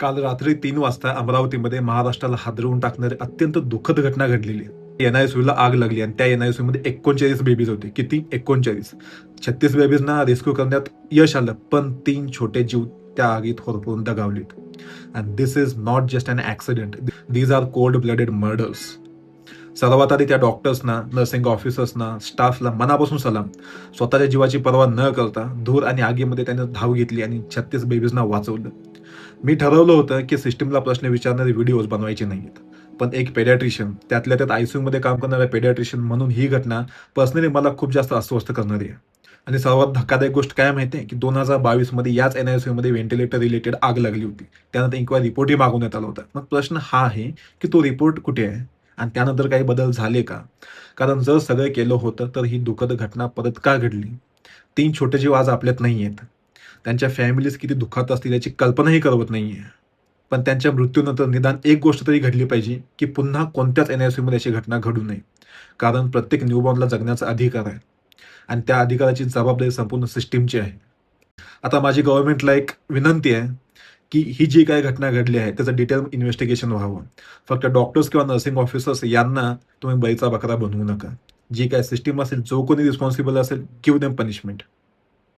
काल रात्री 3 वाजता अमरावतीमध्ये महाराष्ट्राला हादरवून टाकणारी अत्यंत दुःखद घटना घडलेली आहे. एनआयसीयूला आग लागली आणि त्या एनआयसीयूमध्ये 39 बेबीज होते. किती? 39. 36 बेबीजना रेस्क्यू करण्यात यश आलं, पण 3 छोटे जीव त्या आगीत होरपळून दगावलेत. And this is not just an accident. These are cold blooded murders. सर्वात आधी त्या डॉक्टर्सना, नर्सिंग ऑफिसर्सना, स्टाफला मनापासून सलाम. स्वतःच्या जीवाची पर्वा न करता धूर आणि आगीमध्ये त्याने धाव घेतली आणि 36 बेबीजना वाचवलं. मी ठरवलं होतं की सिस्टमला प्रश्न विचारणारे व्हिडिओज बनवायचे नाहीत. पण एक पेडियाट्रिशियन, त्यातल्या त्यात आयसीयूमध्ये काम करणारा पेडियाट्रिशियन म्हणून ही घटना पर्सनली मला खूप जास्त अस्वस्थ करणारी आहे. आणि सर्वात धक्कादायक गोष्ट काय माहिती आहे की 2022 मध्ये याच एनआयसीयूमध्ये व्हेंटिलेटर रिलेटेड आग लागली होती. त्यानंतर इन्क्वायरी रिपोर्टही मागवण्यात आला होता. मग प्रश्न हा आहे की तो रिपोर्ट कुठे आहे आणि त्यानंतर काही बदल झाले का? कारण जर सगळं केलं होतं तर ही दुःखद घटना परत का घडली? 3 छोटे जीव आज आपल्यात नाहीयेत. त्यांच्या फॅमिलीज किती दुःखात असतील याची कल्पनाही करवत नाहीये. पण त्यांच्या मृत्यूनंतर निदान एक गोष्ट तरी घडली पाहिजे, की पुन्हा कोणत्याच एनआयसीयूमध्ये अशी घटना घडू नये. कारण प्रत्येक न्यूबॉर्नला जगण्याचा अधिकार आहे आणि त्या अधिकाराची जबाबदारी संपूर्ण सिस्टमची आहे. आता माझी गव्हर्नमेंटला एक विनंती आहे, की ही जी काही घटना घडली आहे त्याचं डिटेल इन्व्हेस्टिगेशन व्हावं. फक्त डॉक्टर्स किंवा नर्सिंग ऑफिसर्स यांना तुम्ही बळीचा बकरा बनवू नका. जी काही सिस्टम असेल, जो कोणी रिस्पॉन्सिबल असेल, गिव्ह देम पनिशमेंट.